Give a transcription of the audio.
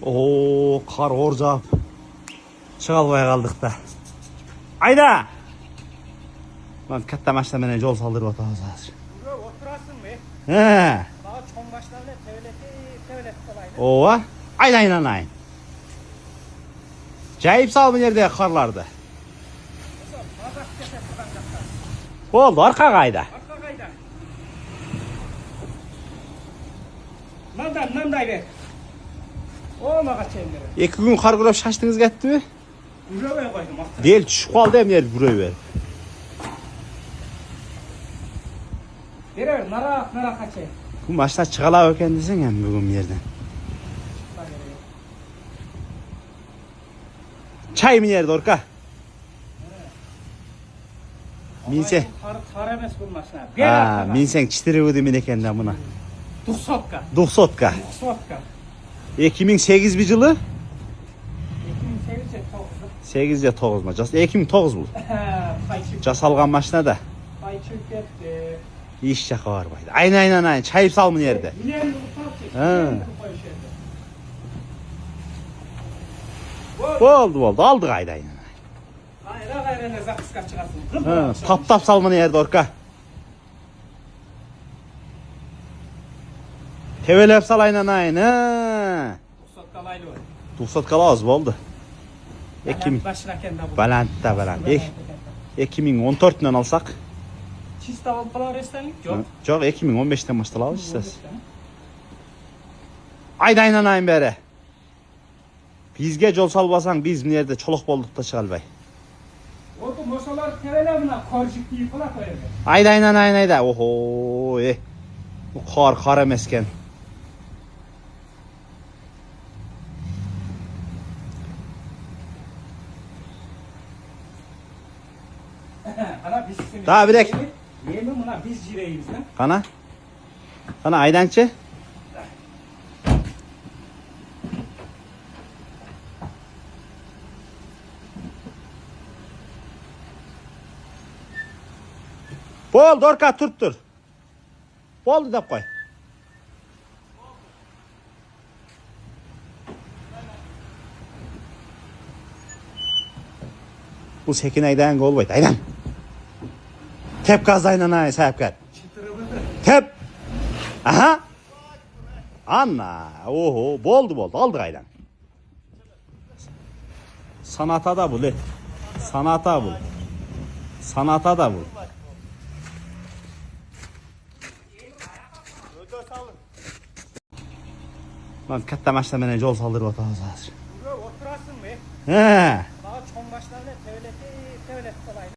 Oo, kar orcap. Çığa almaya kaldık da. Ayda! Lan katta maçta mene yol saldırıp atağız hazır. Buraya oturasın mı? He. Daha çoğun başlarına tevlet kolaydı. Ova. Ayda inanayın. Cayip salmı nerede karlardı. Mazak keser sıkancaklar. Oldu arka kayda. Arka kayda. Nanday ver. Olma kaçayım beri. 2 gün kar kırıp şaştınız gitti mi? Buraya koydum. Değil şu kaldı hem yer buraya ver. Ver nara kaçayım. Bu maçta çıkala kendisin hem bugün yerden. Çay mı yerde orka? Minse. Kar emes bulmasına. Ha, minsen çitiri vurdu mine kendine buna. Duksotka. 90'ka. 2008 bir yılı. 8 ya 9 mu? 2009 bu. Cas algan maçına da. İş şaka var baydı. Aynen. Çayıp salmın yerde. Ha. Oldu. Aldık aynen. Tap salmın yerde orka. Tevelep sal aynen. 90 kala az oldu. Ekim. Balant. 2014'ten alsak. Çista valpalar restenlik yok. Çok 2015'ten başta alış siz. Aynen bere. Bizge yol salbasan biz nerede çoluk bollukta çıkalbay. Orada mosalar tevelemine korcuk değil falan koyuyor. Aynen. Oho. Bu kar emesken. Ana biz Daha birek. Yemin buna biz cireyiz lan. Kana aydançı. Bol dorka turttur. Boldu da koy. Bu sekin aydan gol boydu. Aydan. Tep gazayla ay sahipkar. Tep. Aha. Anna. Oho. Boldu. Aldık aydan. Sanata da bu le. Sanata bu. Lan katta maçta mene yol saldırıp atağız hazır. Buraya oturasın mı? He. Daha çoğun başlarına tevlet kolaydı.